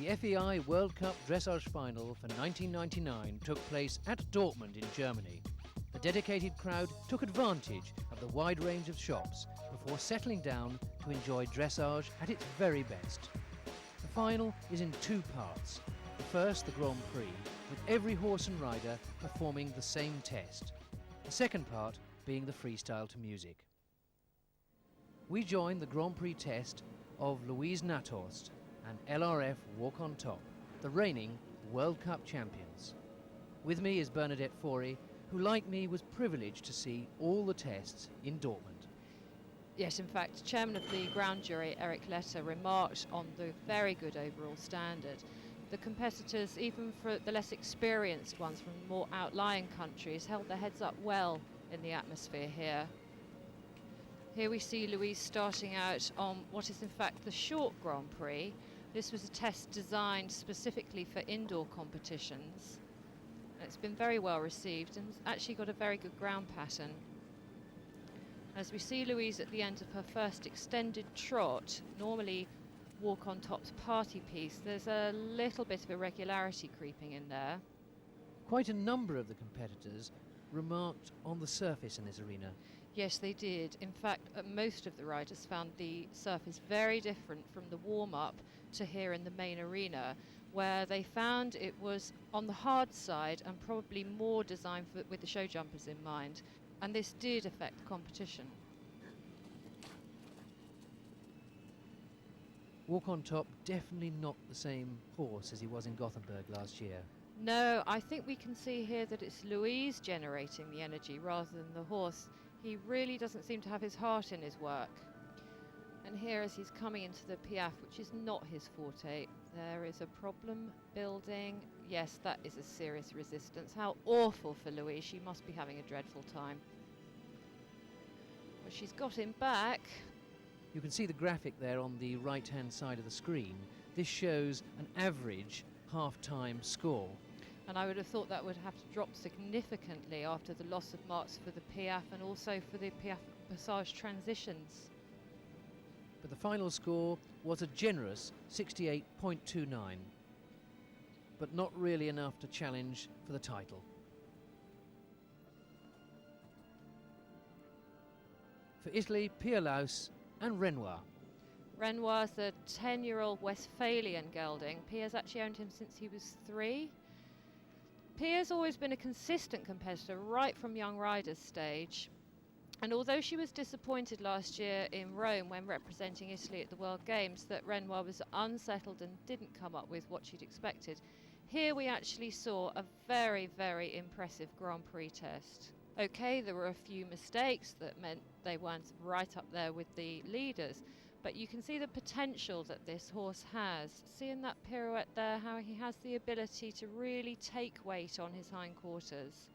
The FEI World Cup Dressage Final for 1999 took place at Dortmund in Germany. The dedicated crowd took advantage of the wide range of shops before settling down to enjoy dressage at its very best. The final is in two parts. The first, the Grand Prix, with every horse and rider performing the same test. The second part being the freestyle to music. We join the Grand Prix test of Louise Nathorst and LRF Walk on Top, the reigning World Cup champions. With me is Bernadette Forey, who like me was privileged to see all the tests in Dortmund. Yes, in fact, Chairman of the ground jury, Eric Letter, remarked on the very good overall standard. The competitors, even for the less experienced ones from more outlying countries, held their heads up well in the atmosphere here. Here we see Louise starting out on what is in fact the short Grand Prix. This was a test designed specifically for indoor competitions. It's been very well received and has actually got a very good ground pattern. As we see Louise at the end of her first extended trot, normally Walk on Top's party piece, there's a little bit of irregularity creeping in there. Quite a number of the competitors remarked on the surface in this arena. Yes, they did. In fact, most of the riders found the surface very different from the warm-up to here in the main arena, where they found it was on the hard side and probably more designed with the show jumpers in mind. And this did affect the competition. Walk on Top definitely not the same horse as he was in Gothenburg last year. No, I think we can see here that it's Louise generating the energy rather than the horse. He really doesn't seem to have his heart in his work. And here as he's coming into the Piaffe, which is not his forte, there is a problem building. Yes, that is a serious resistance. How awful for Louise. She must be having a dreadful time. But she's got him back. You can see the graphic there on the right-hand side of the screen. This shows an average half-time score. And I would have thought that would have to drop significantly after the loss of marks for the Piaffe and also for the Piaffe Passage transitions. But the final score was a generous 68.29, but not really enough to challenge for the title. For Italy, Pia Laus and Renoir. Renoir's a 10-year-old Westphalian gelding. Pia's actually owned him since he was 3. Pia's always been a consistent competitor right from young riders stage. And although she was disappointed last year in Rome when representing Italy at the World Games that Renoir was unsettled and didn't come up with what she'd expected, here we actually saw a very, very impressive Grand Prix test. Okay, there were a few mistakes that meant they weren't right up there with the leaders, but you can see the potential that this horse has. Seeing that pirouette there, how he has the ability to really take weight on his hindquarters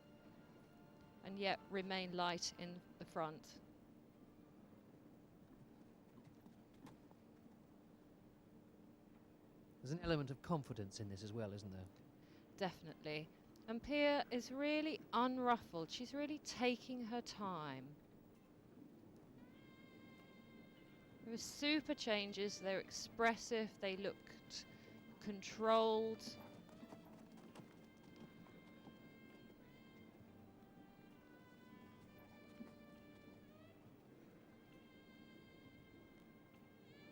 and yet remain light in the front. There's an element of confidence in this as well, isn't there? Definitely. And Pia is really unruffled. She's really taking her time. There were super changes. They're expressive. They looked controlled.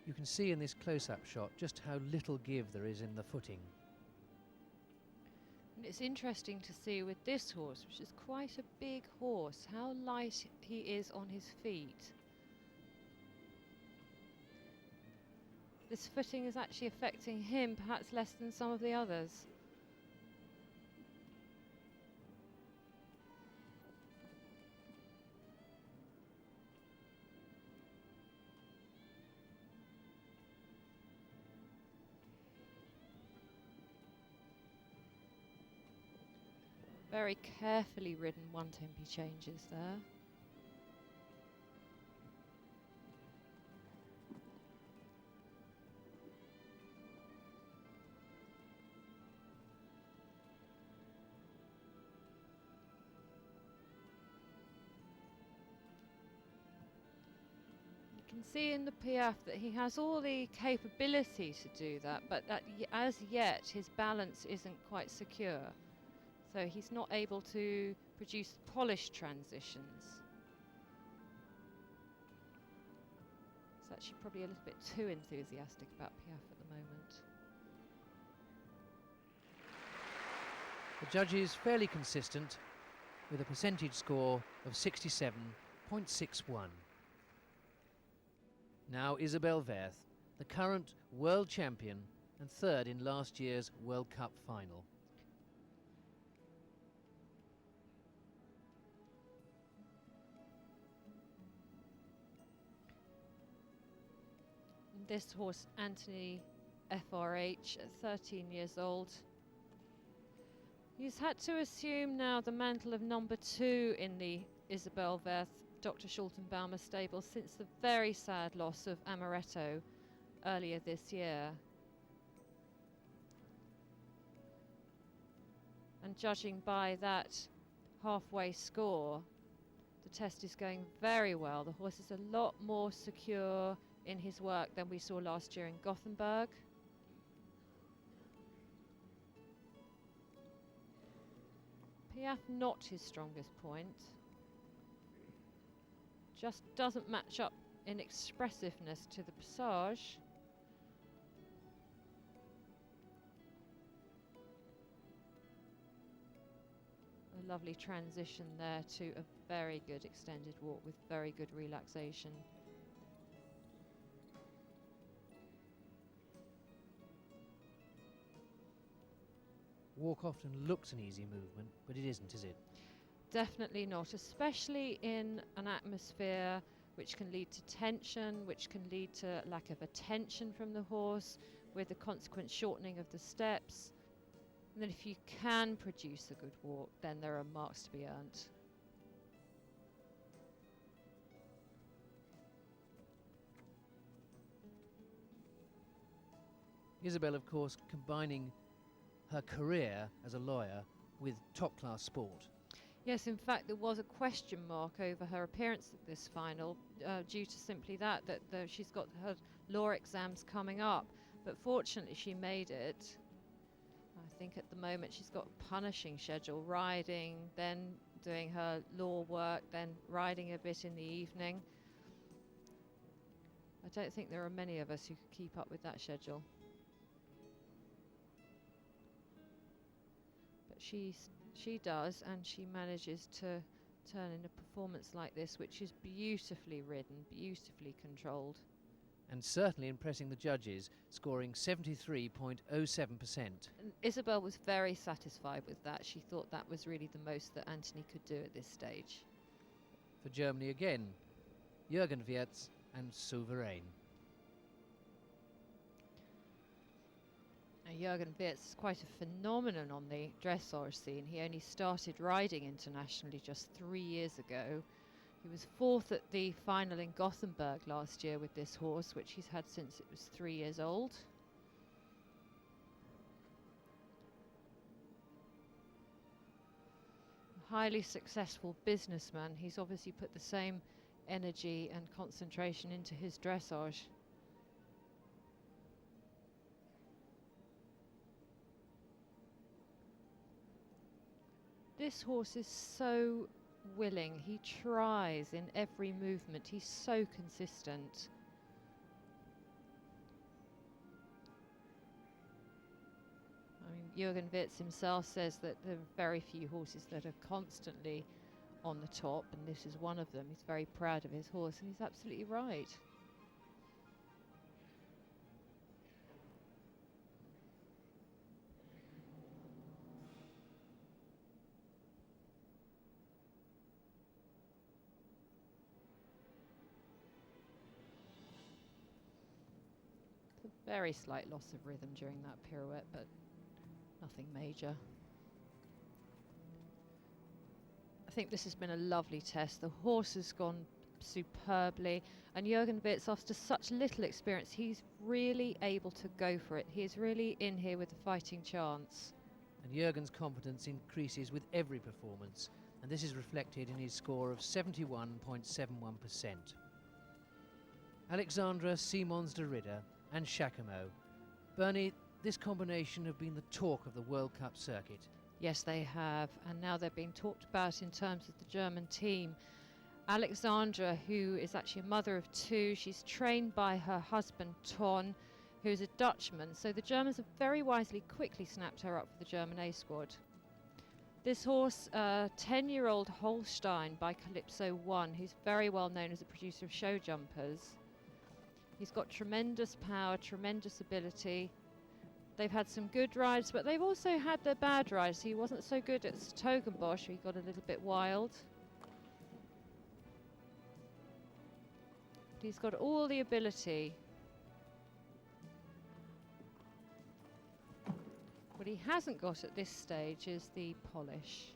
You can see in this close-up shot just how little give there is in the footing. And it's interesting to see with this horse, which is quite a big horse, how light he is on his feet. This footing is actually affecting him perhaps less than some of the others. Very carefully ridden one-tempi changes there. You can see in the Piaf that he has all the capability to do that, but that as yet his balance isn't quite secure. So he's not able to produce polished transitions. He's actually probably a little bit too enthusiastic about Piaf at the moment. The judges fairly consistent with a percentage score of 67.61. Now Isabelle Werth, the current world champion and third in last year's World Cup final. This horse, Anthony FRH, at 13 years old. He's had to assume now the mantle of number 2 in the Isabelle Werth Dr. Schultenbaumer stable since the very sad loss of Amaretto earlier this year. And judging by that halfway score, the test is going very well. The horse is a lot more secure in his work than we saw last year in Gothenburg. Piaf not his strongest point. Just doesn't match up in expressiveness to the Passage. A lovely transition there to a very good extended walk with very good relaxation. Walk often looks an easy movement, but it isn't, is it? Definitely not, especially in an atmosphere which can lead to tension, which can lead to lack of attention from the horse, with the consequent shortening of the steps. And then if you can produce a good walk, then there are marks to be earned. Isabelle, of course, combining her career as a lawyer with top-class sport. Yes, in fact, there was a question mark over her appearance at this final due to simply that she's got her law exams coming up. But fortunately, she made it. I think at the moment she's got a punishing schedule, riding, then doing her law work, then riding a bit in the evening. I don't think there are many of us who could keep up with that schedule. But she does, and she manages to turn in a performance like this, which is beautifully ridden, beautifully controlled. And certainly impressing the judges, scoring 73.07%. And Isabelle was very satisfied with that. She thought that was really the most that Anthony could do at this stage. For Germany again, Jürgen Wirtz and Souverain. Now, Jürgen Wirtz is quite a phenomenon on the dressage scene. He only started riding internationally just 3 years ago. He was fourth at the final in Gothenburg last year with this horse, which he's had since it was 3 years old. A highly successful businessman. He's obviously put the same energy and concentration into his dressage. This horse is so willing. He tries in every movement. He's so consistent. I mean, Jürgen Wirtz himself says that there are very few horses that are constantly on the top, and this is one of them. He's very proud of his horse, and he's absolutely right. Very slight loss of rhythm during that pirouette, but nothing major. think this has been a lovely test. The horse has gone superbly, and Jürgen Wirtz, after such little experience, he's really able to go for it. He is really in here with a fighting chance. And Jürgen's confidence increases with every performance, and this is reflected in his score of 71.71%. Alexandra, Simons de Ridder and Jacquemeau. Bernie, this combination have been the talk of the World Cup circuit. Yes, they have, and now they're being talked about in terms of the German team. Alexandra, who is actually a mother of two, she's trained by her husband Ton, who's a Dutchman, so the Germans have very wisely quickly snapped her up for the German A squad. This horse, 10-year-old Holstein by Calypso One, who's very well known as a producer of show jumpers. He's got tremendous power, tremendous ability. They've had some good rides, but they've also had their bad rides. He wasn't so good at Togenbosch, he got a little bit wild. But he's got all the ability. What he hasn't got at this stage is the polish.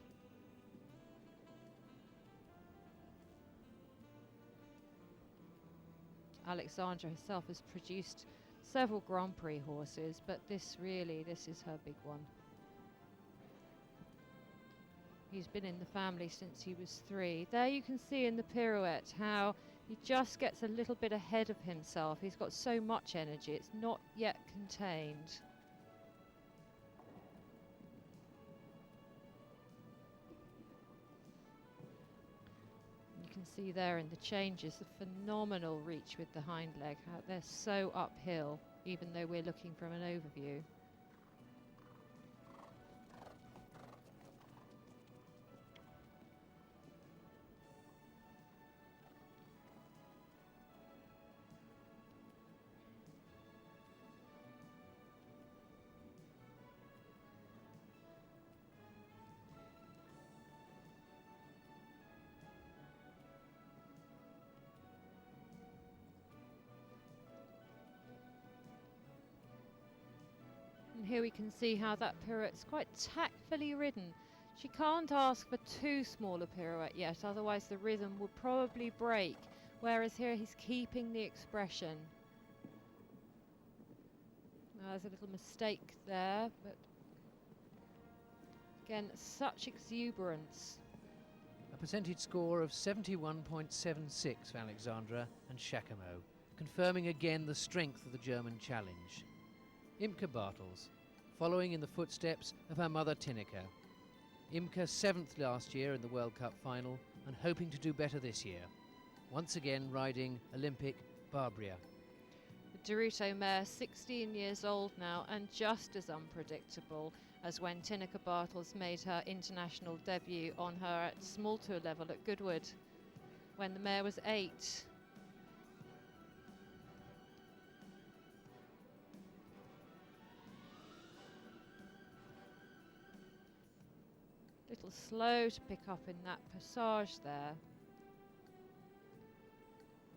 Alexandra herself has produced several Grand Prix horses, but this is her big one. He's been in the family since he was 3. There you can see in the pirouette how he just gets a little bit ahead of himself. He's got so much energy, it's not yet contained. You can see there in the changes the phenomenal reach with the hind leg, how they're so uphill, even though we're looking from an overview. And here we can see how that pirouette's quite tactfully ridden. She can't ask for too small a pirouette yet, otherwise the rhythm would probably break, whereas here he's keeping the expression. Now, there's a little mistake there, but again, such exuberance. A percentage score of 71.76 for Alexandra and Jacquemeau, confirming again the strength of the German challenge. Imke Bartels, following in the footsteps of her mother Tineke. Imke 7th last year in the World Cup final and hoping to do better this year. Once again riding Olympic Barbria. The Deruto mare, 16 years old now and just as unpredictable as when Tineke Bartels made her international debut on her at small tour level at Goodwood when the mare was 8. Little slow to pick up in that passage there.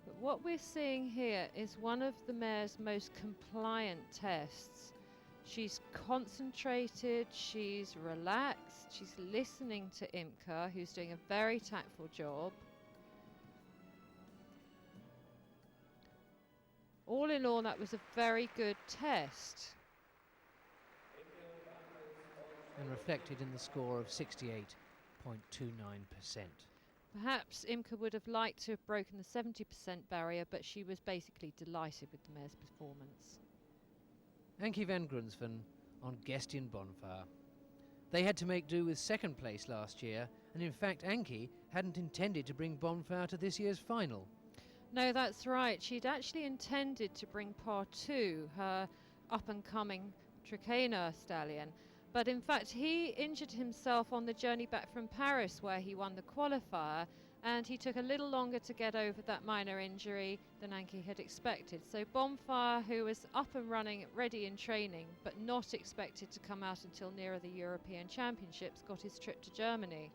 But what we're seeing here is one of the mare's most compliant tests. She's concentrated, she's relaxed, she's listening to Imke, who's doing a very tactful job. All in all, that was a very good test. And reflected in the score of 68.29%. Perhaps Imke would have liked to have broken the 70% barrier, but she was basically delighted with the mare's performance. Ankie van Grunsven on Equestrian Bonfire. They had to make do with second place last year, and in fact Ankie hadn't intended to bring Bonfire to this year's final. No, that's right. She'd actually intended to bring Par 2, her up-and-coming Trakehner stallion. But in fact, he injured himself on the journey back from Paris, where he won the qualifier, and he took a little longer to get over that minor injury than Ankie had expected. So Bonfire, who was up and running, ready in training, but not expected to come out until nearer the European Championships, got his trip to Germany.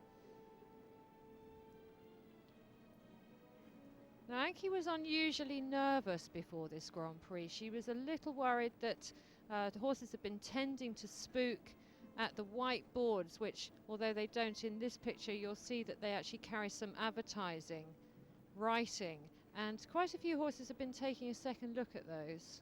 Now, Ankie was unusually nervous before this Grand Prix. She was a little worried that the horses had been tending to spook, at the white boards, which, although they don't in this picture, you'll see that they actually carry some advertising, writing, and quite a few horses have been taking a second look at those.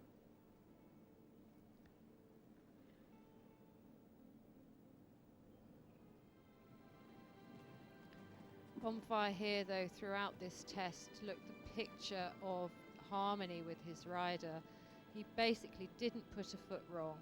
Bonfire here, though, throughout this test, looked the picture of harmony with his rider. He basically didn't put a foot wrong.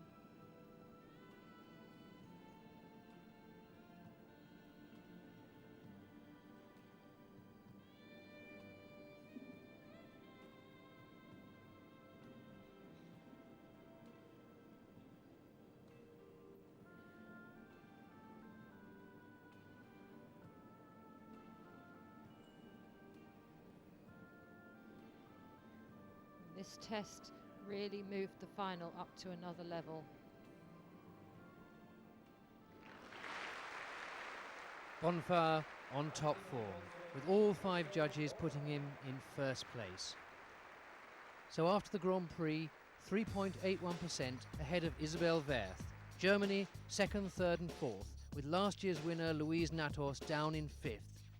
This test really moved the final up to another level. Bonfire on top form, with all 5 judges putting him in first place. So after the Grand Prix, 3.81% ahead of Isabel Werth. Germany 2nd, 3rd and 4th, with last year's winner Louise Nathorst down in 5th,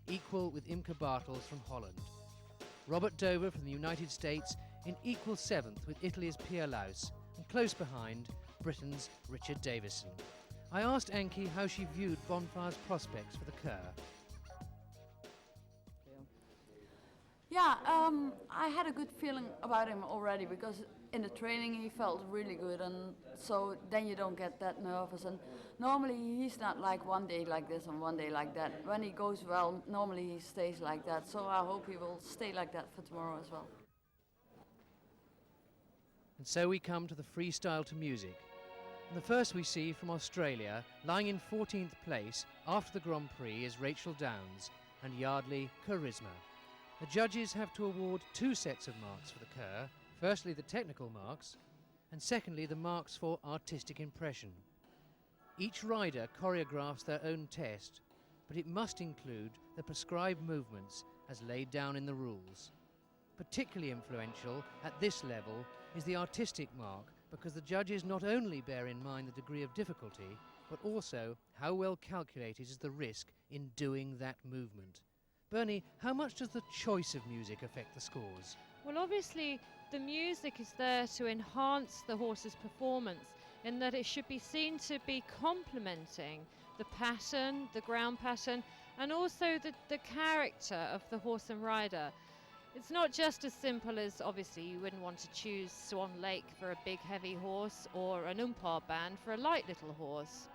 equal with Imke Bartels from Holland. Robert Dover from the United States in equal 7th with Italy's Pierre Laus, and close behind, Britain's Richard Davison. I asked Anki how she viewed Bonfire's prospects for the Kerr. Yeah, I had a good feeling about him already, because in the training he felt really good, and so then you don't get that nervous. And normally he's not like one day like this and one day like that. When he goes well, normally he stays like that, so I hope he will stay like that for tomorrow as well. And so we come to the freestyle to music. And the first we see from Australia, lying in 14th place after the Grand Prix, is Rachel Downs and Yardley Charisma. The judges have to award 2 sets of marks for the Kerr. Firstly, the technical marks, and secondly, the marks for artistic impression. Each rider choreographs their own test, but it must include the prescribed movements as laid down in the rules. Particularly influential at this level is the artistic mark, because the judges not only bear in mind the degree of difficulty, but also how well calculated is the risk in doing that movement. Bernie, how much does the choice of music affect the scores? Well, obviously the music is there to enhance the horse's performance, in that it should be seen to be complementing the pattern, the ground pattern, and also the character of the horse and rider. It's not just as simple as, obviously, you wouldn't want to choose Swan Lake for a big heavy horse or an umpire band for a light little horse.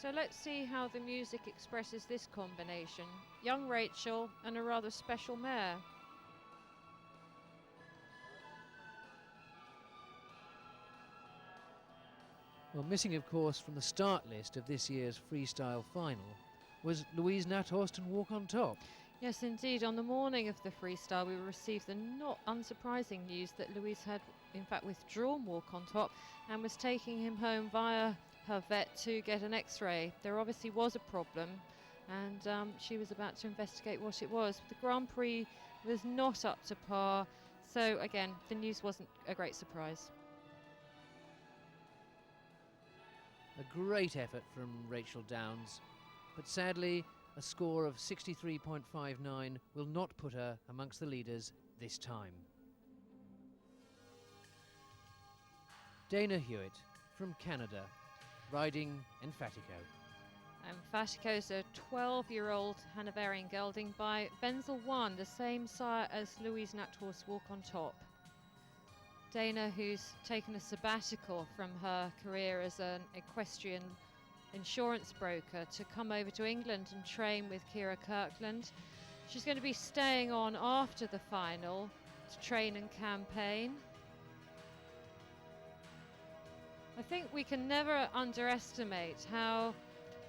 So let's see how the music expresses this combination. Young Rachel and a rather special mare. Well, missing, of course, from the start list of this year's freestyle final was Louise Nathorst and Walk on Top. Yes, indeed. On the morning of the freestyle, we received the not unsurprising news that Louise had, in fact, withdrawn Walk on Top and was taking him home via her vet to get an x-ray. There obviously was a problem, and she was about to investigate what it was. The Grand Prix was not up to par, so again, the news wasn't a great surprise. A great effort from Rachel Downs, but sadly a score of 63.59 will not put her amongst the leaders this time. Dana Hewitt from Canada, riding Enfatico. Enfatico's a 12-year-old Hanoverian gelding by Wenzel 1, the same sire as Louise Nathorst's Walk on Top. Dana, who's taken a sabbatical from her career as an equestrian insurance broker to come over to England and train with Kira Kirkland. She's going to be staying on after the final to train and campaign. I think we can never underestimate how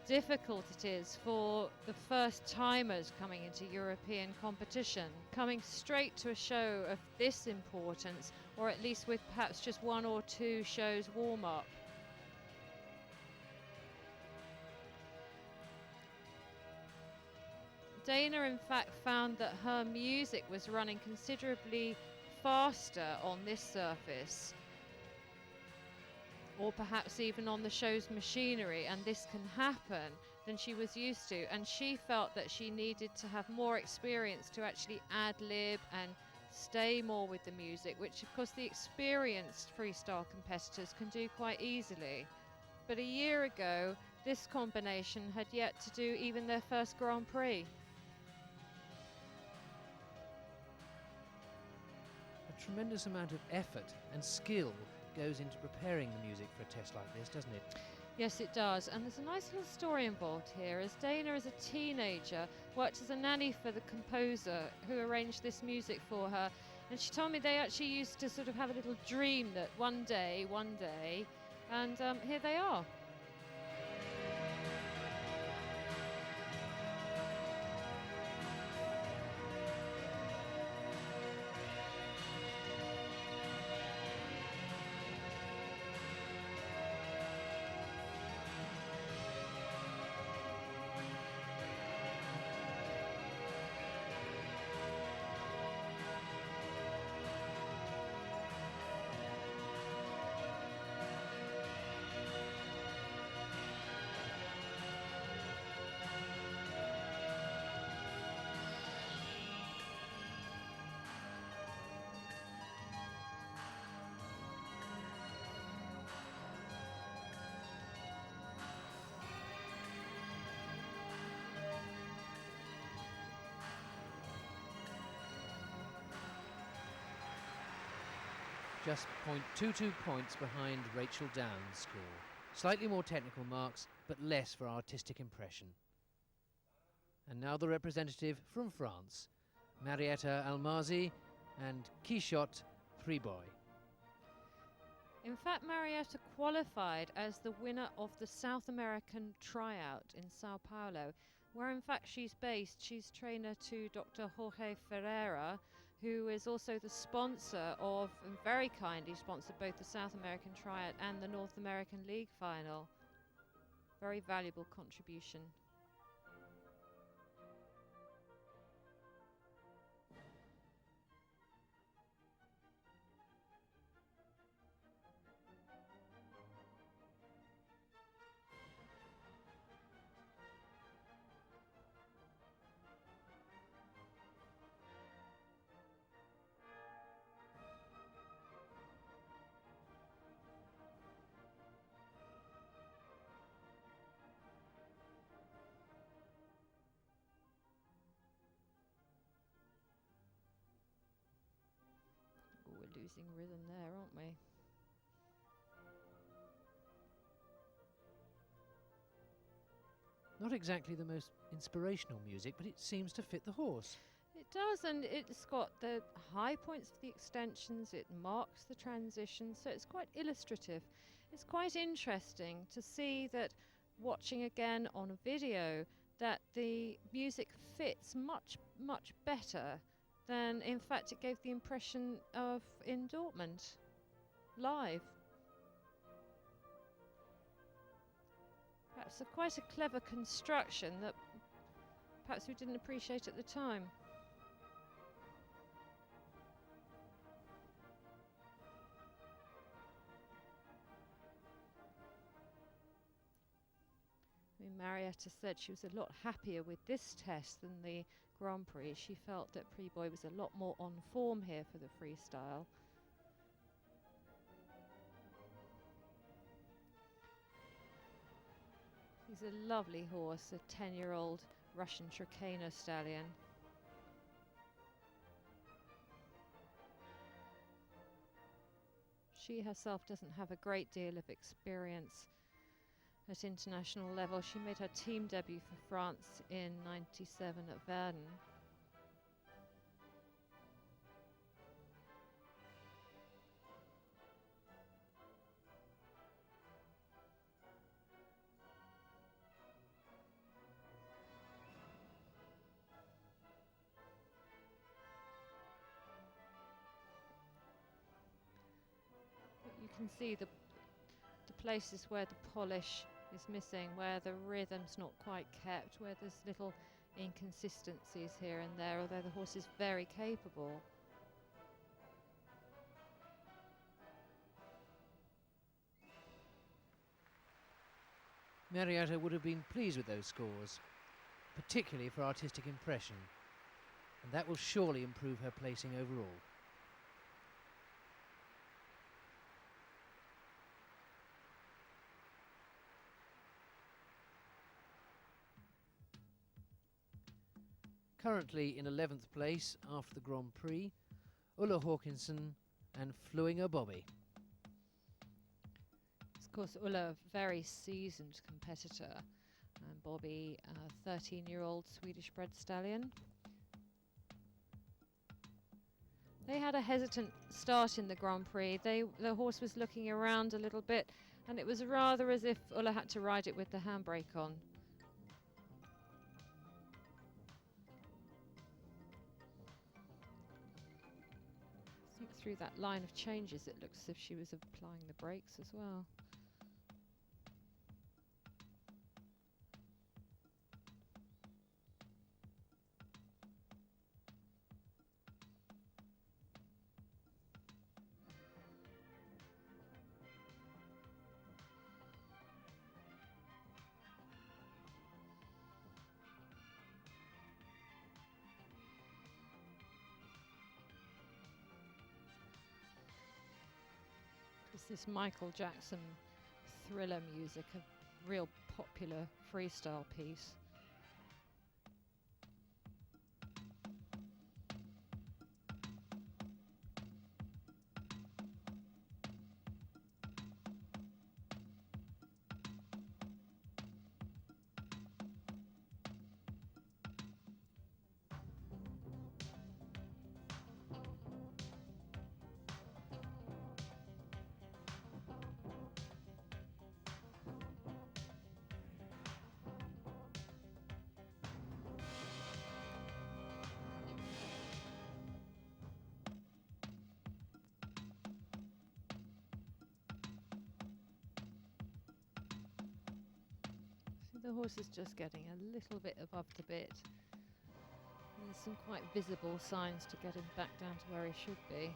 difficult it is for the first timers coming into European competition, coming straight to a show of this importance, or at least with perhaps just 1 or 2 shows warm up. Dana, in fact, found that her music was running considerably faster on this surface. or perhaps even on the show's machinery, and this can happen, than she was used to. And she felt that she needed to have more experience to actually ad-lib and stay more with the music, which of course the experienced freestyle competitors can do quite easily. But a year ago, this combination had yet to do even their first Grand Prix. A tremendous amount of effort and skill goes into preparing the music for a test like this, doesn't it? Yes, it does. And there's a nice little story involved here, as Dana, as a teenager, worked as a nanny for the composer who arranged this music for her. And she told me they actually used to sort of have a little dream that one day, and here they are. Just 0.22 points behind Rachel Down's score. Slightly more technical marks, but less for artistic impression. And now the representative from France, Marietta Almazi and Quichotte Friboy. In fact, Marietta qualified as the winner of the South American tryout in Sao Paulo, where in fact she's based. She's trainer to Dr. Jorge Ferreira, who is also the sponsor of, and very kindly sponsored both the South American tryout and the North American League final. Very valuable contribution. We're losing rhythm there, aren't we? Not exactly the most inspirational music, but it seems to fit the horse. It does, and it's got the high points for the extensions, it marks the transition, so it's quite illustrative. It's quite interesting to see that, watching again on a video, that the music fits much better than in fact it gave the impression of in Dortmund live. Perhaps quite a clever construction that perhaps we didn't appreciate at the time. I mean, Marietta said she was a lot happier with this test than the Grand Prix. She felt that Friboy was a lot more on form here for the freestyle. He's a lovely horse, a 10-year-old Russian Trakehner stallion. She herself doesn't have a great deal of experience at international level. She made her team debut for France in '97 at Verden. But you can see the places where the polish is missing, where the rhythm's not quite kept, where there's little inconsistencies here and there, although the horse is very capable. Marietta would have been pleased with those scores, particularly for artistic impression, and that will surely improve her placing overall. Currently in 11th place after the Grand Prix, Ulla Hawkinson and Fluinger Bobby. Of course, Ulla, a very seasoned competitor, and Bobby, a 13-year-old Swedish-bred stallion. They had a hesitant start in the Grand Prix. The horse was looking around a little bit, and it was rather as if Ulla had to ride it with the handbrake on. I think through that line of changes, it looks as if she was applying the brakes as well. This Michael Jackson thriller music, a real popular freestyle piece. The horse is just getting a little bit above the bit. There's some quite visible signs to get him back down to where he should be.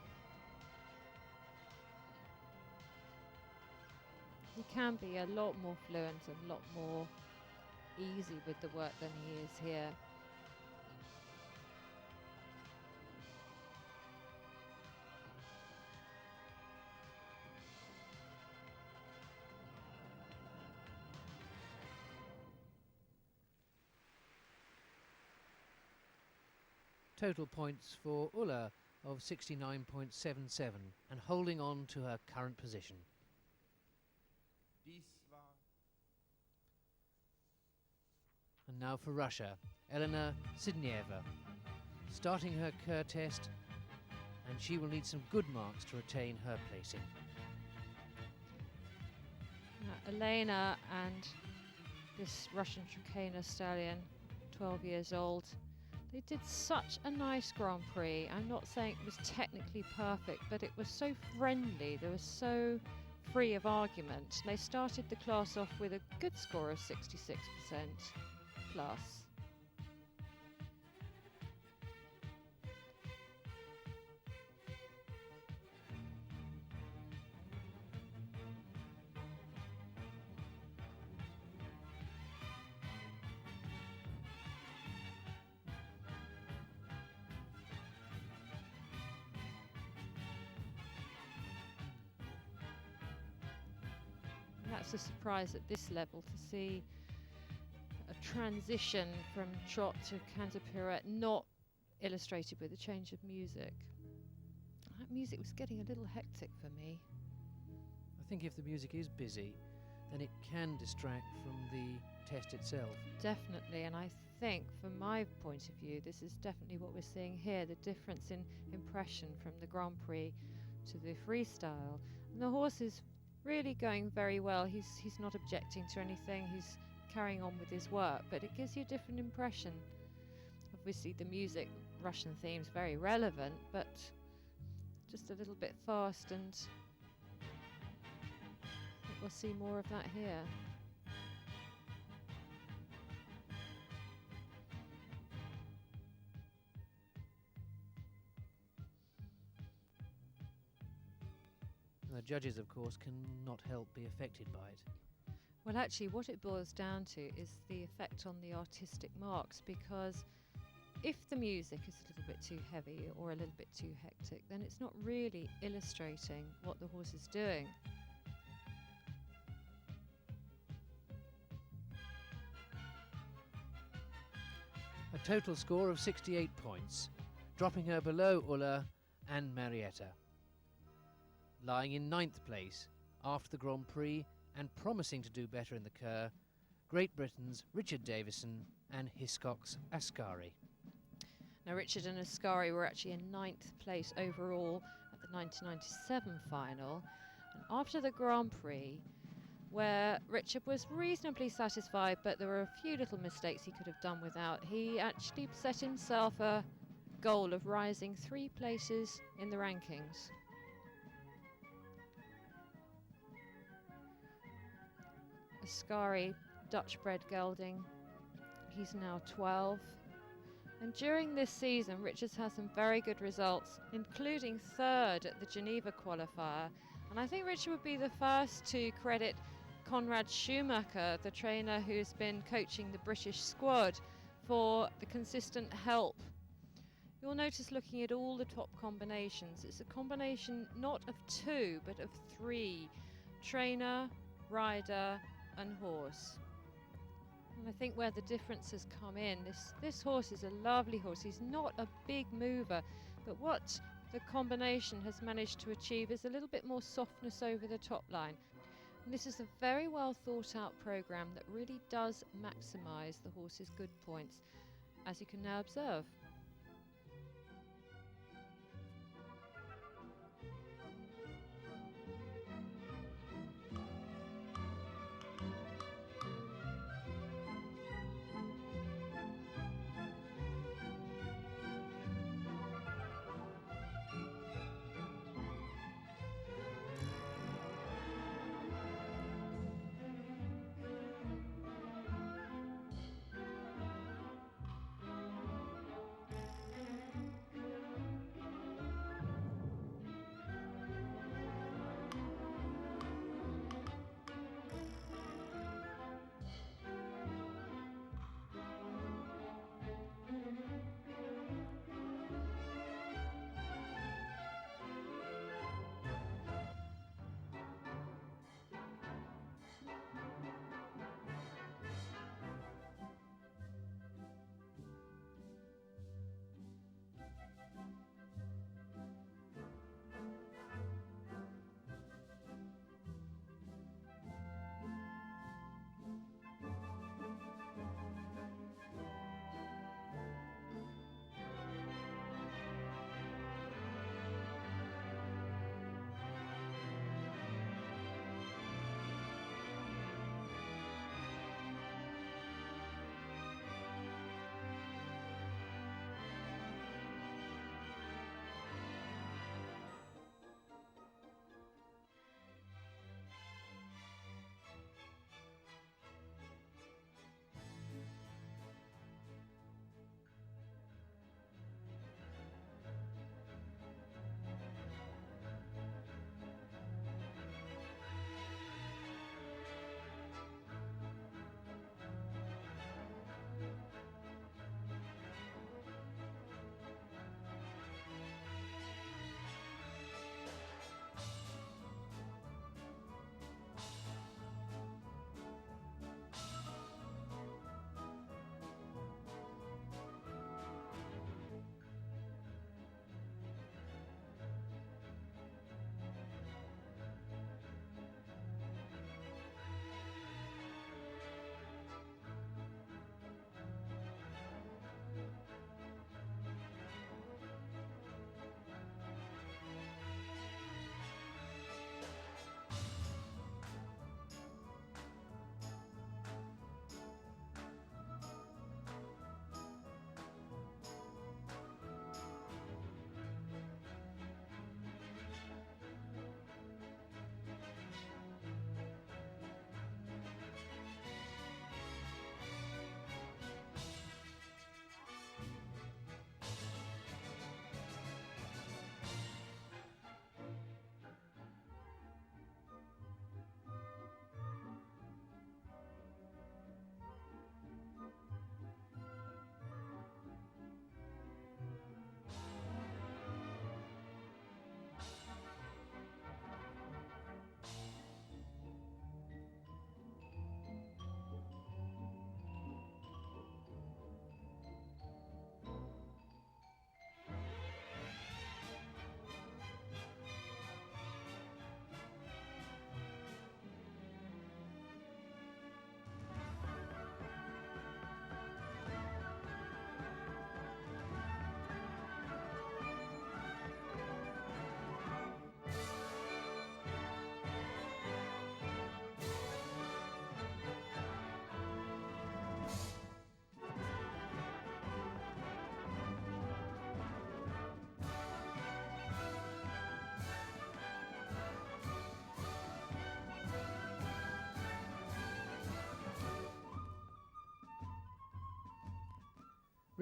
He can be a lot more fluent and a lot more easy with the work than he is here. Total points for Ulla of 69.77 and holding on to her current position. And now for Russia, Elena Sidnieva, starting her Kerr test, and she will need some good marks to retain her placing. Elena and this Russian Trakehner stallion, 12 years old, they did such a nice Grand Prix. I'm not saying it was technically perfect, but it was so friendly. They were so free of argument. They started the class off with a good score of 66% plus. That's a surprise at this level to see a transition from trot to canter pirouette not illustrated with a change of music. That music was getting a little hectic for me. I think if the music is busy, then it can distract from the test itself. Definitely, and I think from my point of view, this is definitely what we're seeing here, the difference in impression from the Grand Prix to the freestyle. And the horse is really going very well. He's not objecting to anything. He's carrying on with his work, but it gives you a different impression. Obviously the music, Russian themes, very relevant, but just a little bit fast, and I think we'll see more of that here. The judges, of course, cannot help be affected by it. Well, actually, what it boils down to is the effect on the artistic marks, because if the music is a little bit too heavy or a little bit too hectic, then it's not really illustrating what the horse is doing. A total score of 68 points, dropping her below Ulla and Marietta. Lying in 9th place after the Grand Prix and promising to do better in the Kerr, Great Britain's Richard Davison and Hiscox Ascari. Now, Richard and Ascari were actually in 9th place overall at the 1997 final. And after the Grand Prix, where Richard was reasonably satisfied, but there were a few little mistakes he could have done without, he actually set himself a goal of rising 3 places in the rankings. Ascari, Dutch-bred gelding, he's now 12. And during this season, Richard's had some very good results, including 3rd at the Geneva qualifier. And I think Richard would be the first to credit Conrad Schumacher, the trainer who's been coaching the British squad, for the consistent help. You'll notice, looking at all the top combinations, it's a combination not of 2 but of 3: trainer, rider and horse. And I think where the difference has come in, this horse is a lovely horse. He's not a big mover, but what the combination has managed to achieve is a little bit more softness over the top line. And this is a very well thought out programme that really does maximise the horse's good points, as you can now observe.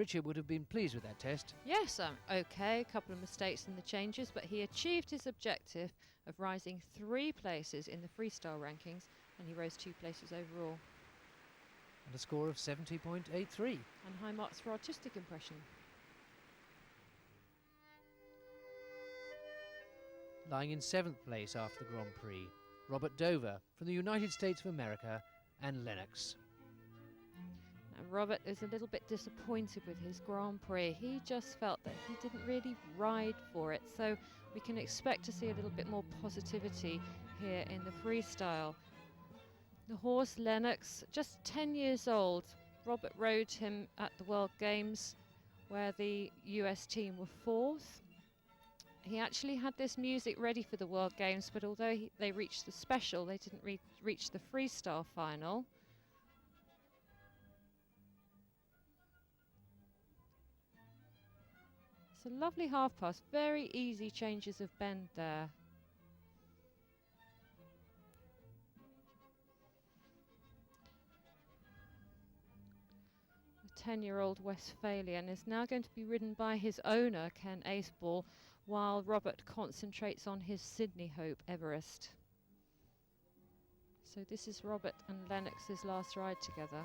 Richard would have been pleased with that test. Yes, okay, a couple of mistakes in the changes, but he achieved his objective of rising 3 places in the freestyle rankings, and he rose 2 places overall. And a score of 70.83. And high marks for artistic impression. Lying in 7th place after the Grand Prix, Robert Dover from the United States of America and Lennox. Now, Robert is a little bit disappointed with his Grand Prix. He just felt that he didn't really ride for it, so we can expect to see a little bit more positivity here in the freestyle. The horse Lennox, just 10 years old. Robert rode him at the World Games where the US team were 4th. He actually had this music ready for the World Games, but although they reached the special, they didn't reach the freestyle final. It's a lovely half pass, very easy changes of bend there. The 10-year-old Westphalian is now going to be ridden by his owner, Ken Aceball, while Robert concentrates on his Sydney Hope Everest. So this is Robert and Lennox's last ride together.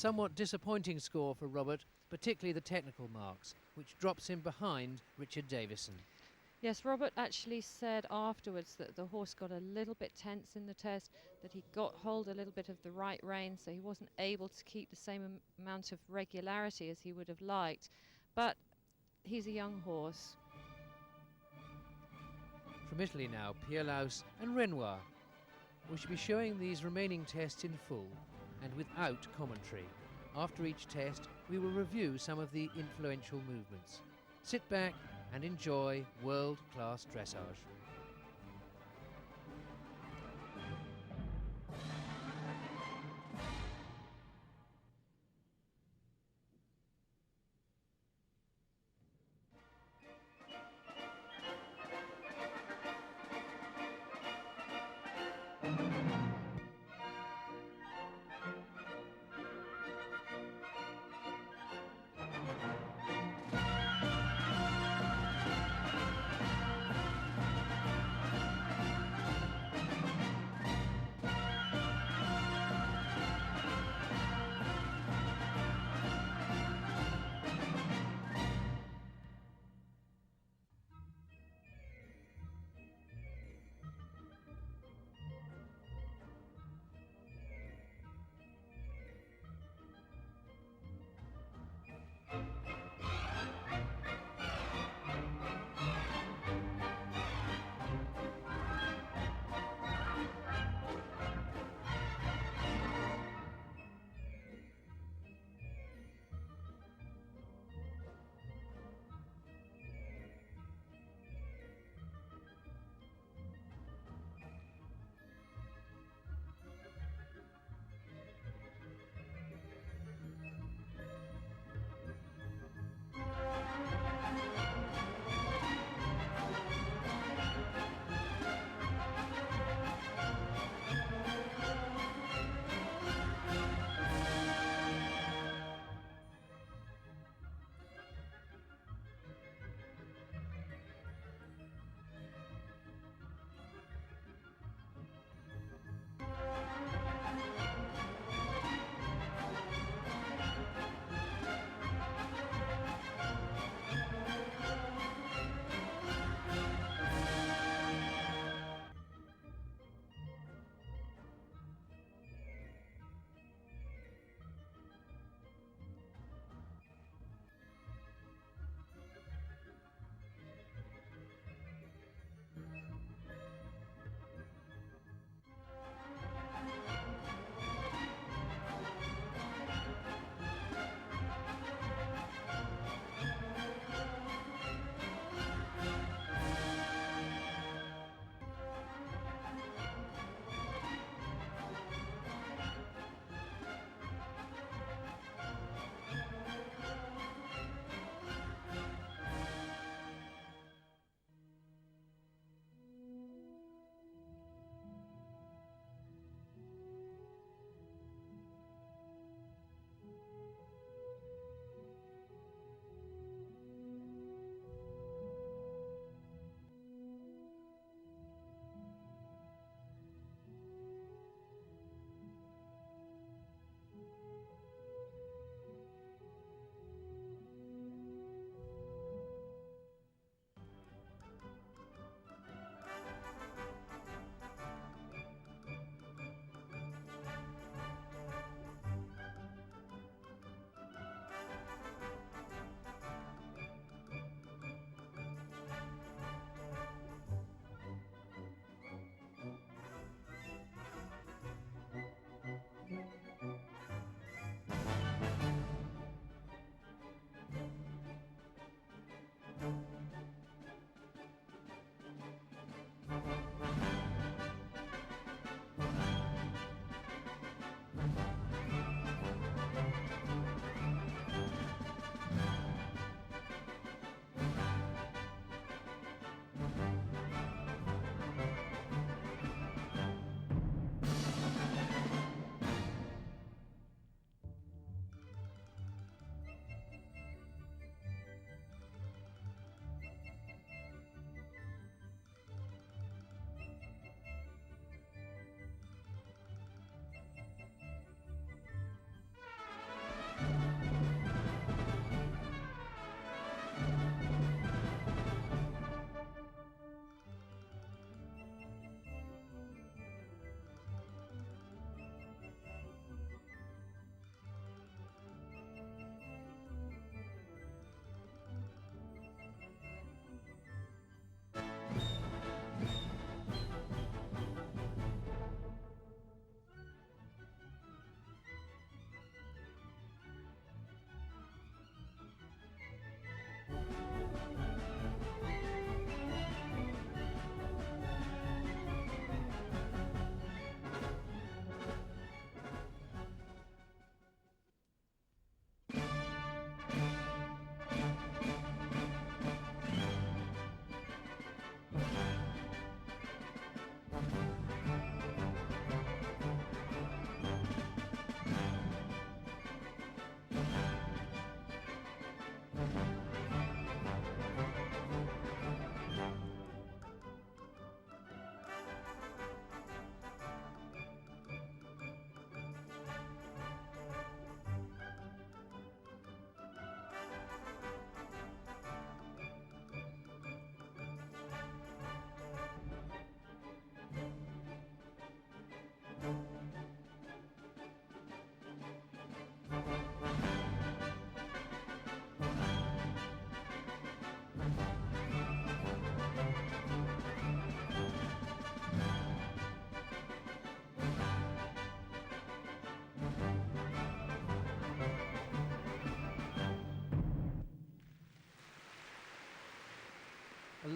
somewhat disappointing score for Robert, particularly the technical marks, which drops him behind Richard Davison. Yes, Robert actually said afterwards that the horse got a little bit tense in the test, that he got hold a little bit of the right rein, so he wasn't able to keep the same amount of regularity as he would have liked. But he's a young horse. From Italy now, Pierlaus and Renoir. We shall be showing these remaining tests in full and without commentary. After each test, we will review some of the influential movements. Sit back and enjoy world-class dressage.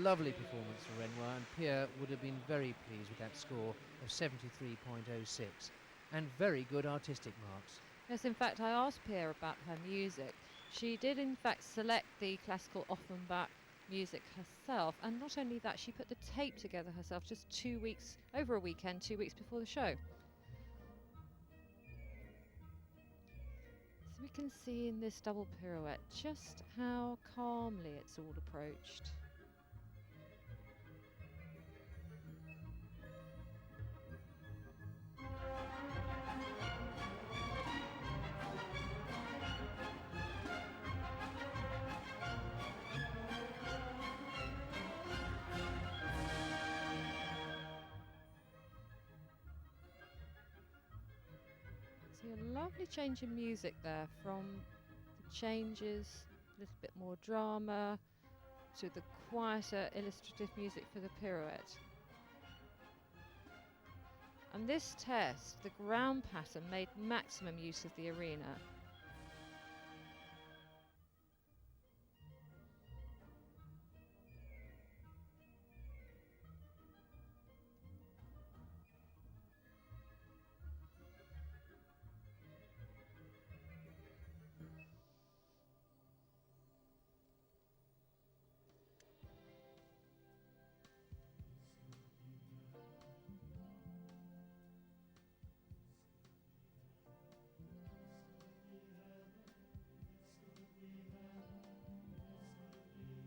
lovely performance for Renoir, and Pia would have been very pleased with that score of 73.06, and very good artistic marks. Yes, in fact, I asked Pia about her music. She did, in fact, select the classical Offenbach music herself, and not only that, she put the tape together herself just 2 weeks, over a weekend, 2 weeks before the show. So we can see in this double pirouette just how calmly it's all approached. See a lovely change in music there, from the changes, a little bit more drama, to the quieter illustrative music for the pirouette. And this test, the ground pattern, made maximum use of the arena.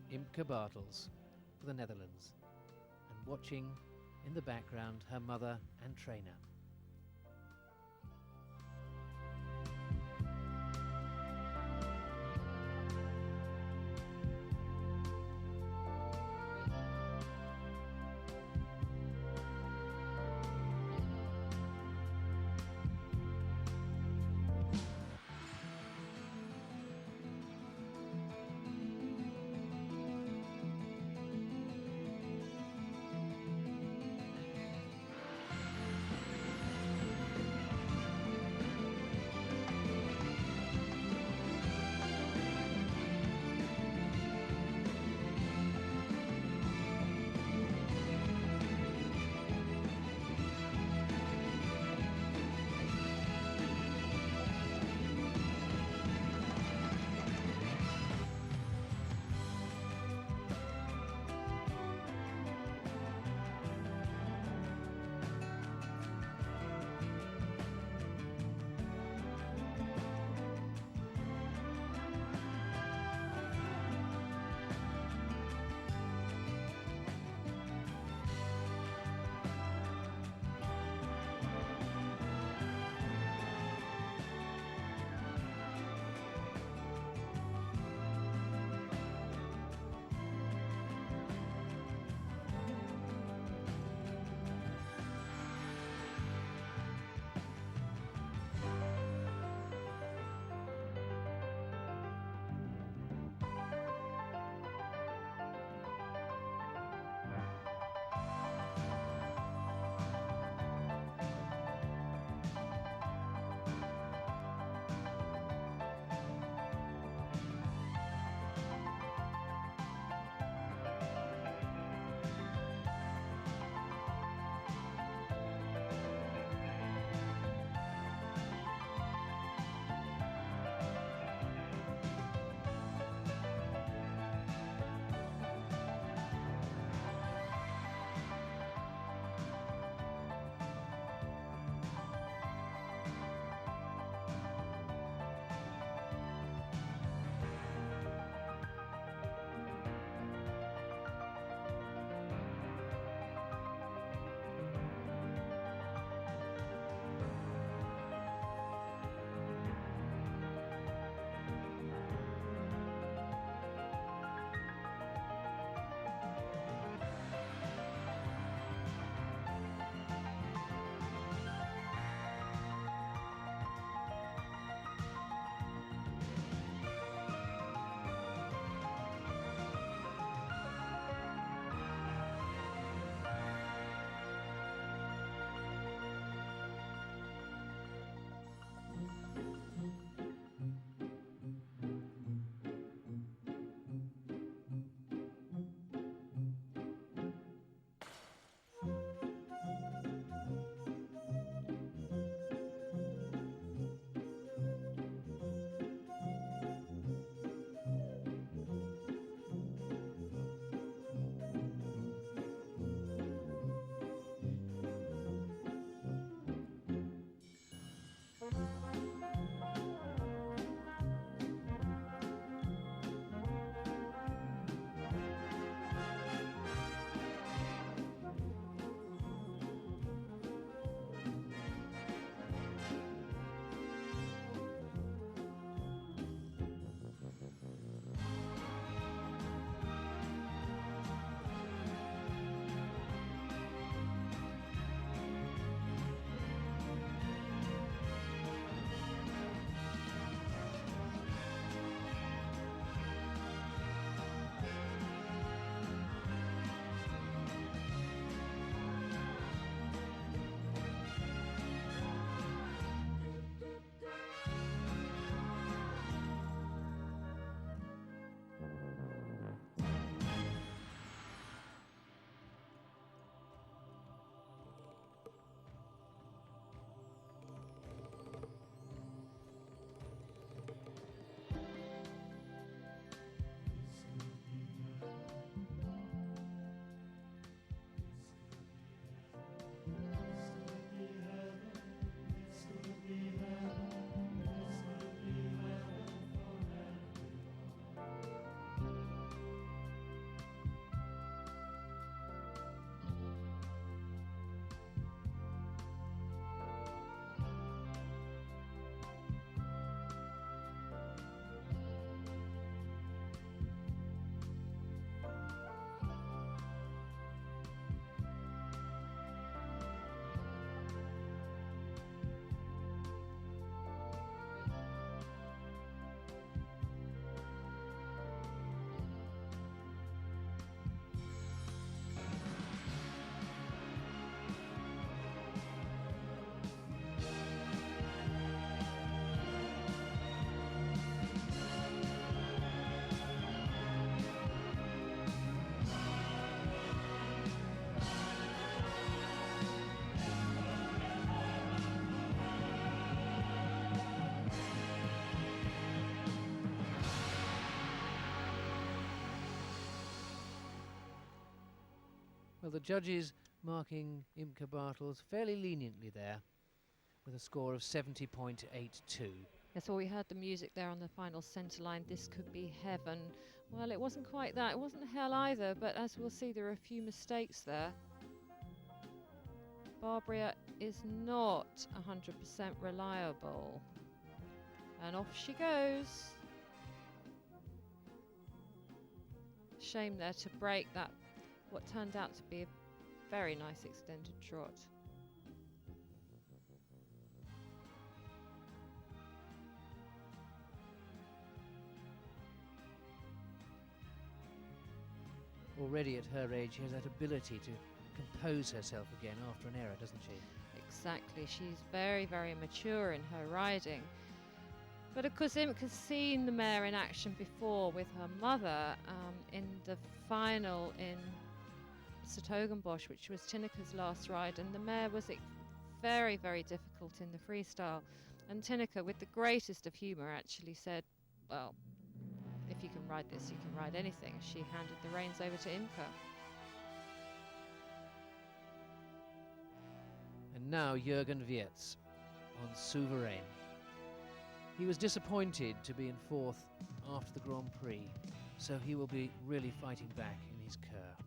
Imke Bartels for the Netherlands, and watching in the background her mother and trainer. Well, the judges marking Imke Bartels fairly leniently there, with a score of 70.82. Yes, well, we heard the music there on the final centre line. This could be heaven. Well, it wasn't quite that. It wasn't hell either, but as we'll see, there are a few mistakes there. Barbara is not 100% reliable. And off she goes. Shame there to break that, what turned out to be a very nice extended trot. Already at her age, she has that ability to compose herself again after an error, doesn't she? Exactly, she's very, very mature in her riding. But of course, Imke's seen the mare in action before with her mother in the final in Sertogenbosch, which was Tinneke's last ride, and the mare was very, very difficult in the freestyle. And Tinneke, with the greatest of humour, actually said, well, if you can ride this, you can ride anything. She handed the reins over to Imke. And now Jürgen Wirtz on Souverain. He was disappointed to be in fourth after the Grand Prix, so he will be really fighting back in his Kur.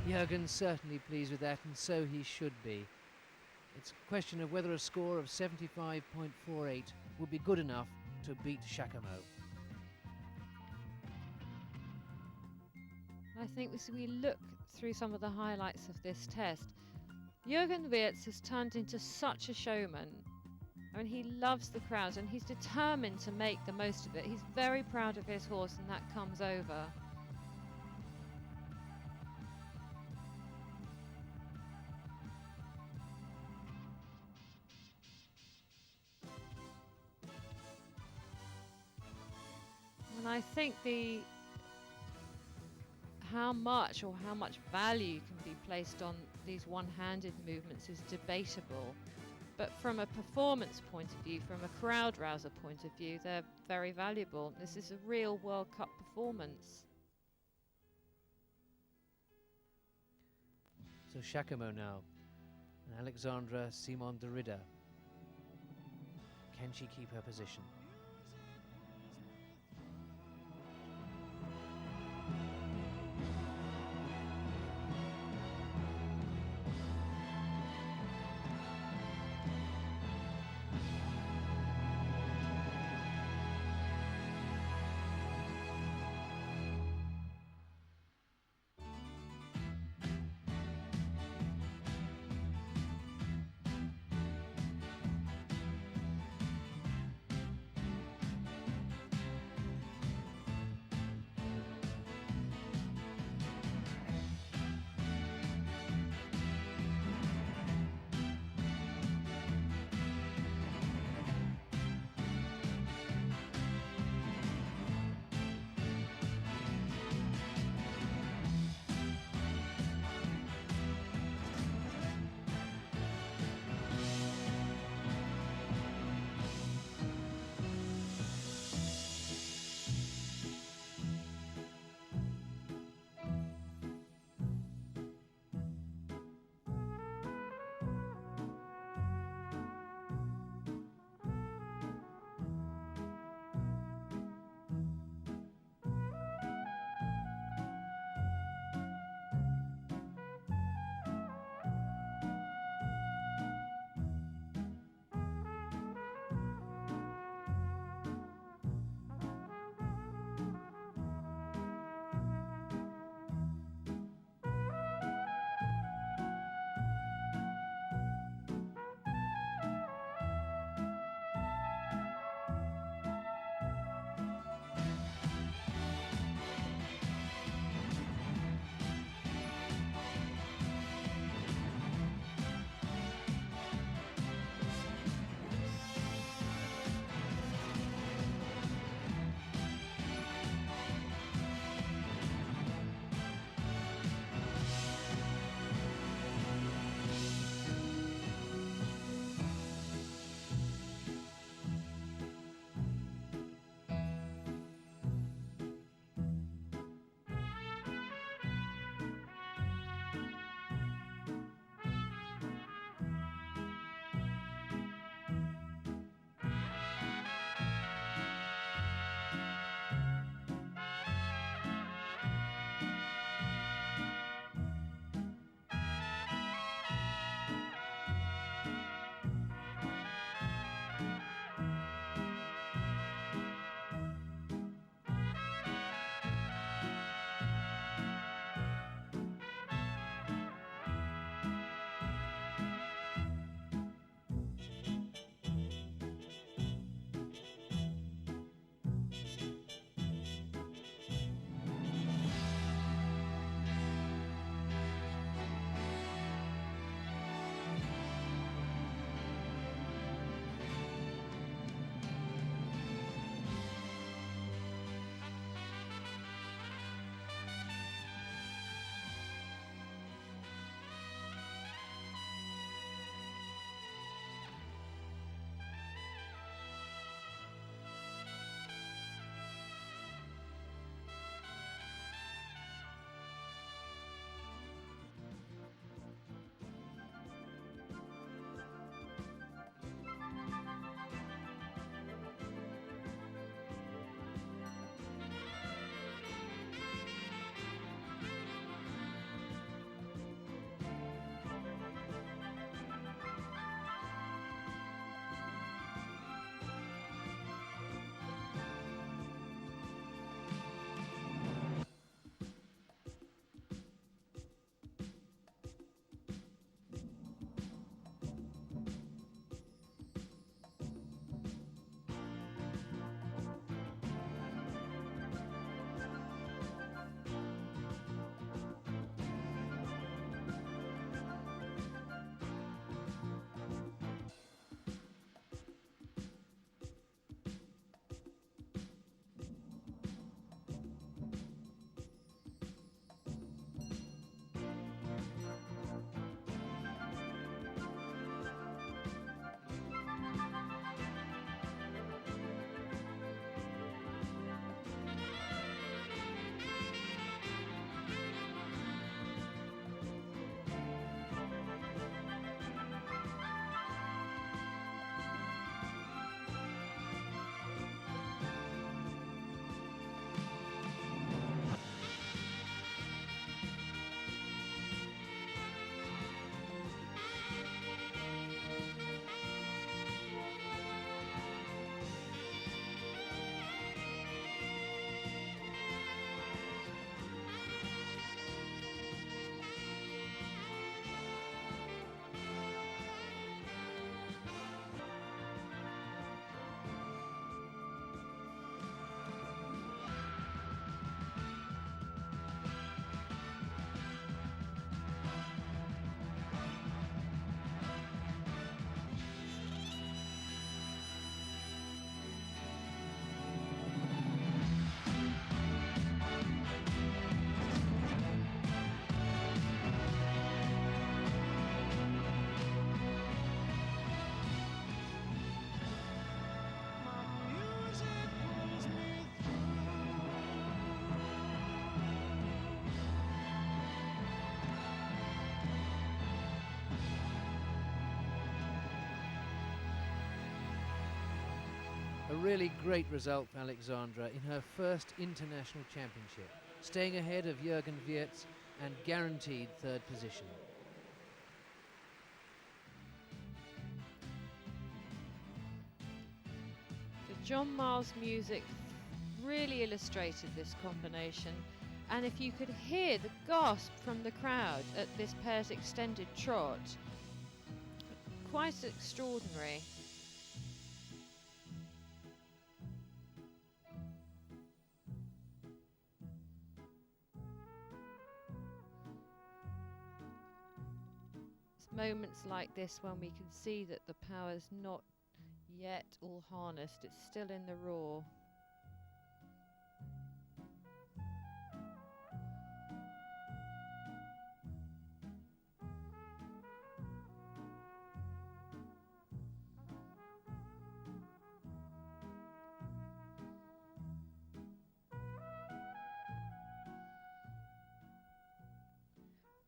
Jürgen's certainly pleased with that, and so he should be. It's a question of whether a score of 75.48 would be good enough to beat Jacquemot. I think as we look through some of the highlights of this test, Jürgen Wirtz has turned into such a showman. I mean, he loves the crowds and he's determined to make the most of it. He's very proud of his horse, and that comes over. And I think how much value can be placed on these one-handed movements is debatable. But from a performance point of view, from a crowd rouser point of view, they're very valuable. This is a real World Cup performance. So Jacquemot now, and Alexandra Simon de Ridder. Can she keep her position? really great result for Alexandra in her first international championship, staying ahead of Jürgen Wirtz and guaranteed third position. The John Miles music really illustrated this combination, and if you could hear the gasp from the crowd at this pair's extended trot, quite extraordinary. It's moments like this when we can see that the power's not yet all harnessed, it's still in the raw.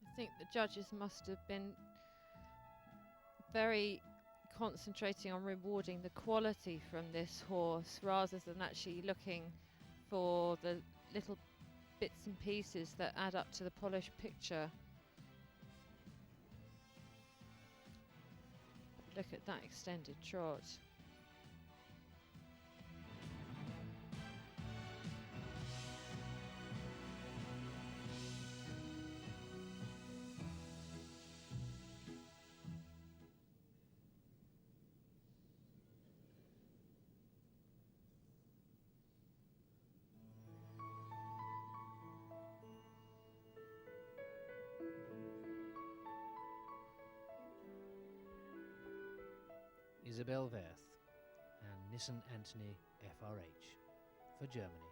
I think the judges must have been very concentrating on rewarding the quality from this horse rather than actually looking for the little bits and pieces that add up to the polished picture. Look at that extended trot. Isabel Werth and Nissen Anthony FRH for Germany.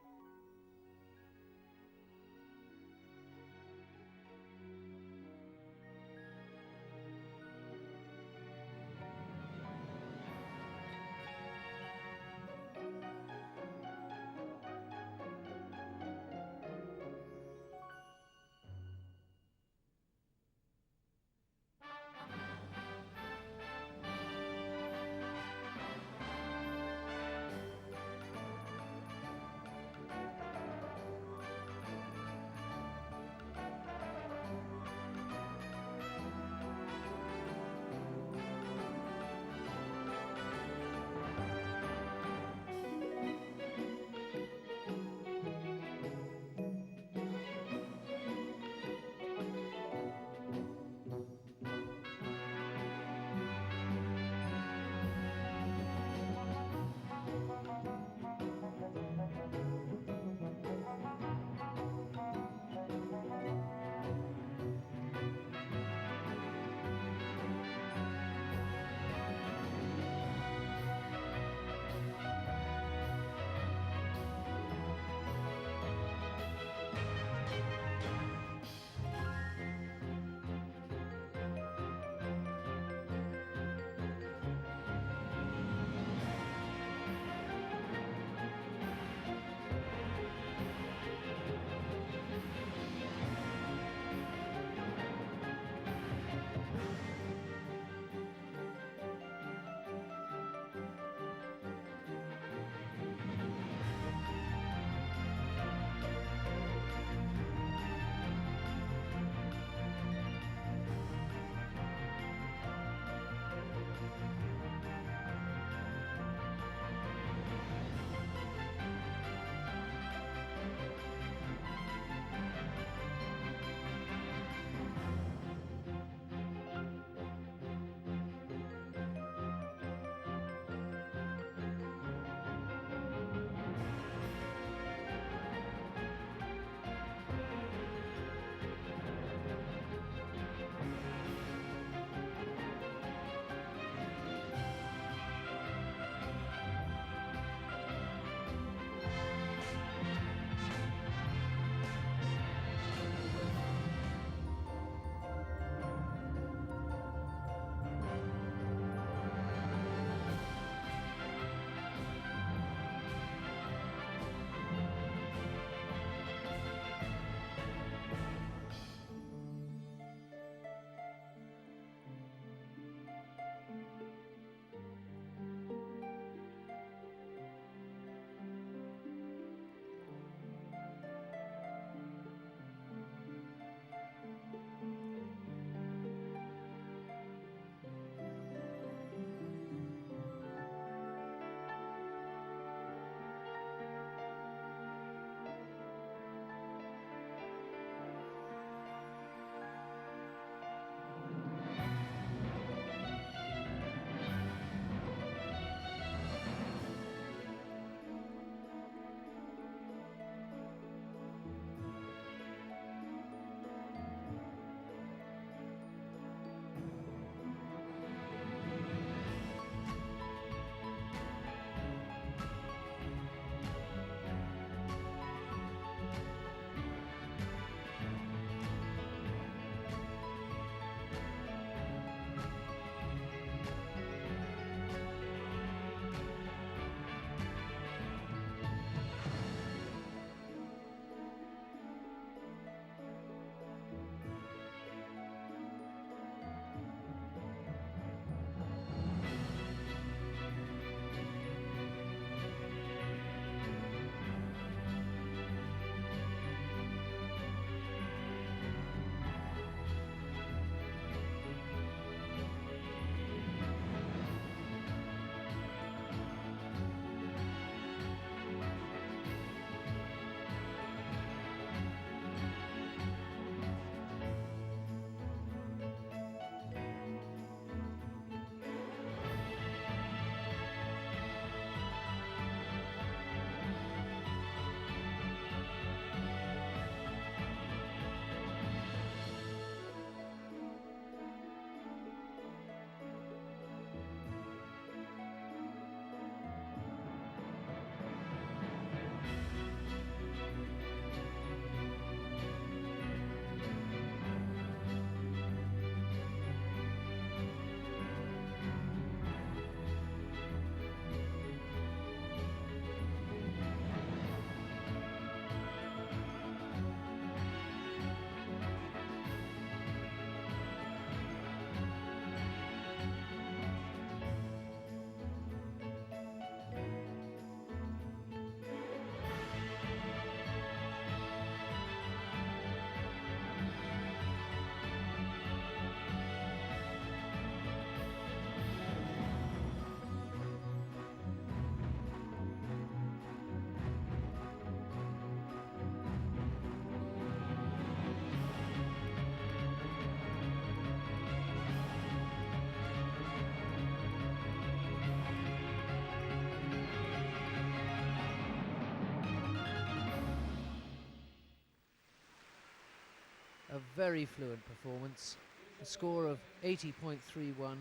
a very fluent performance, a score of 80.31,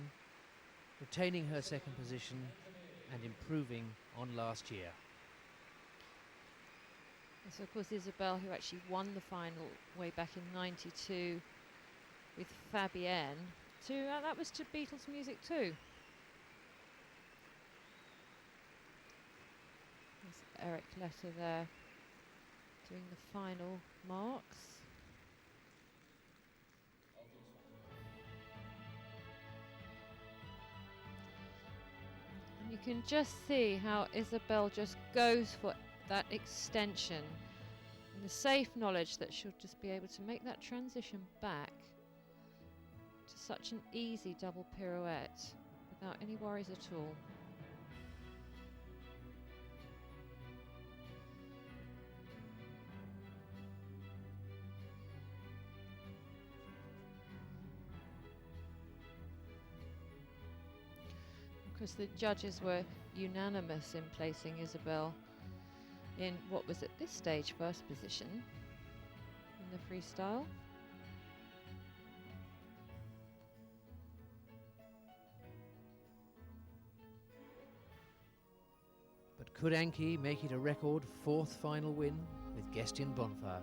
retaining her second position and improving on last year. So of course Isabelle, who actually won the final way back in '92 with Fabienne, that was to Beatles music too. There's Eric Letter there doing the final marks. And you can just see how Isabelle just goes for that extension, and the safe knowledge that she'll just be able to make that transition back to such an easy double pirouette without any worries at all. Because the judges were unanimous in placing Isabelle in what was at this stage first position in the freestyle. But could Anki make it a record fourth final win with Equestrian Bonfire?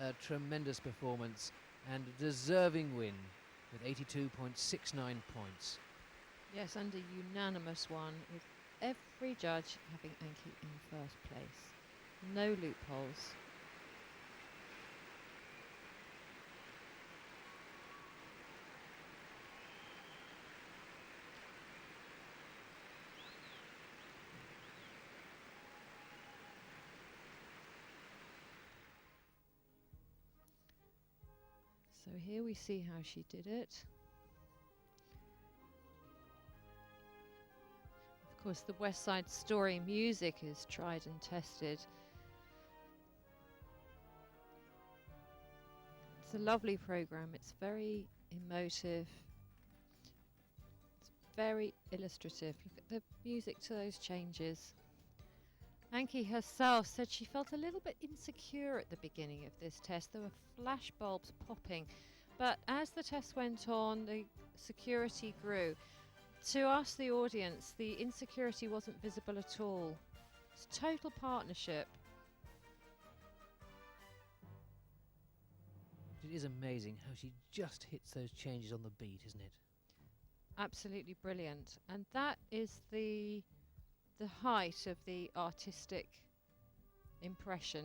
a tremendous performance and a deserving win with 82.69 points. Yes, and a unanimous one, with every judge having Anki in first place. No loopholes. So here we see how she did it. Of course, the West Side Story music is tried and tested. It's a lovely program. It's very emotive. It's very illustrative. Look at the music to those changes. Anki herself said she felt a little bit insecure at the beginning of this test. There were flash bulbs popping, but as the test went on, the security grew. To us, the audience, the insecurity wasn't visible at all. It's total partnership. It is amazing how she just hits those changes on the beat, isn't it? Absolutely brilliant. And that is the height of the artistic impression.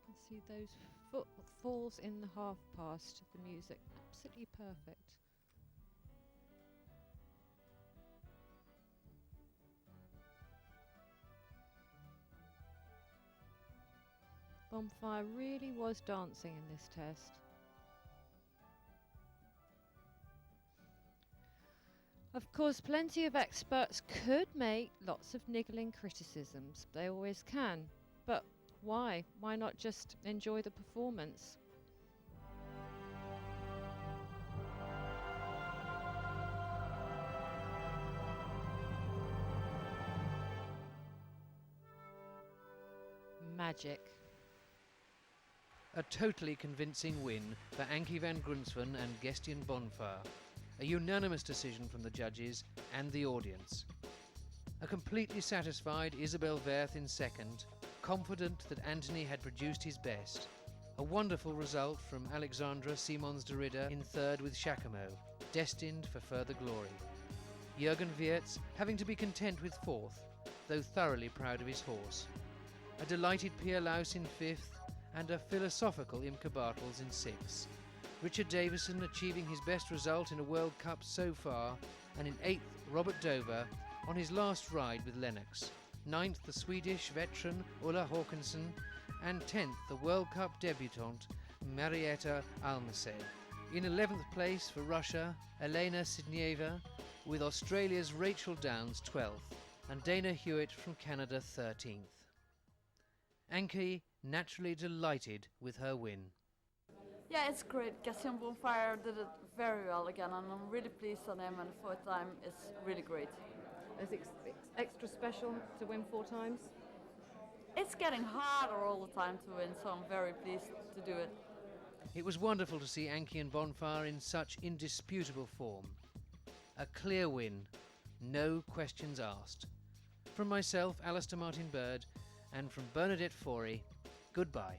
You can see those footfalls in the half past the music. Absolutely perfect. Bonfire really was dancing in this test. Of course, plenty of experts could make lots of niggling criticisms. They always can. But why? Why not just enjoy the performance? Magic. A totally convincing win for Anki van Grunsven and Gestian Bonfire. A unanimous decision from the judges and the audience. A completely satisfied Isabel Werth in second, confident that Anthony had produced his best. A wonderful result from Alexandra Simons de Ridder in third with Jacquemeau, destined for further glory. Jürgen Wiertz having to be content with fourth, though thoroughly proud of his horse. A delighted Pierre Laus in fifth, and a philosophical Imke Bartels in sixth. Richard Davison achieving his best result in a World Cup so far, and in eighth Robert Dover on his last ride with Lennox. Ninth the Swedish veteran Ulla Håkansson, and 10th the World Cup debutante Marietta Almase. In 11th place for Russia, Elena Sidnieva, with Australia's Rachel Downs 12th, and Dana Hewitt from Canada 13th. Anki naturally delighted with her win. Yeah, it's great. Gestian Bonfire did it very well again, and I'm really pleased on him, and fourth time is really great. Is it extra special to win 4 times? It's getting harder all the time to win, so I'm very pleased to do it. It was wonderful to see Anki and Bonfire in such indisputable form. A clear win, no questions asked. From myself, Alistair Martin Bird, and from Bernadette Forey, goodbye.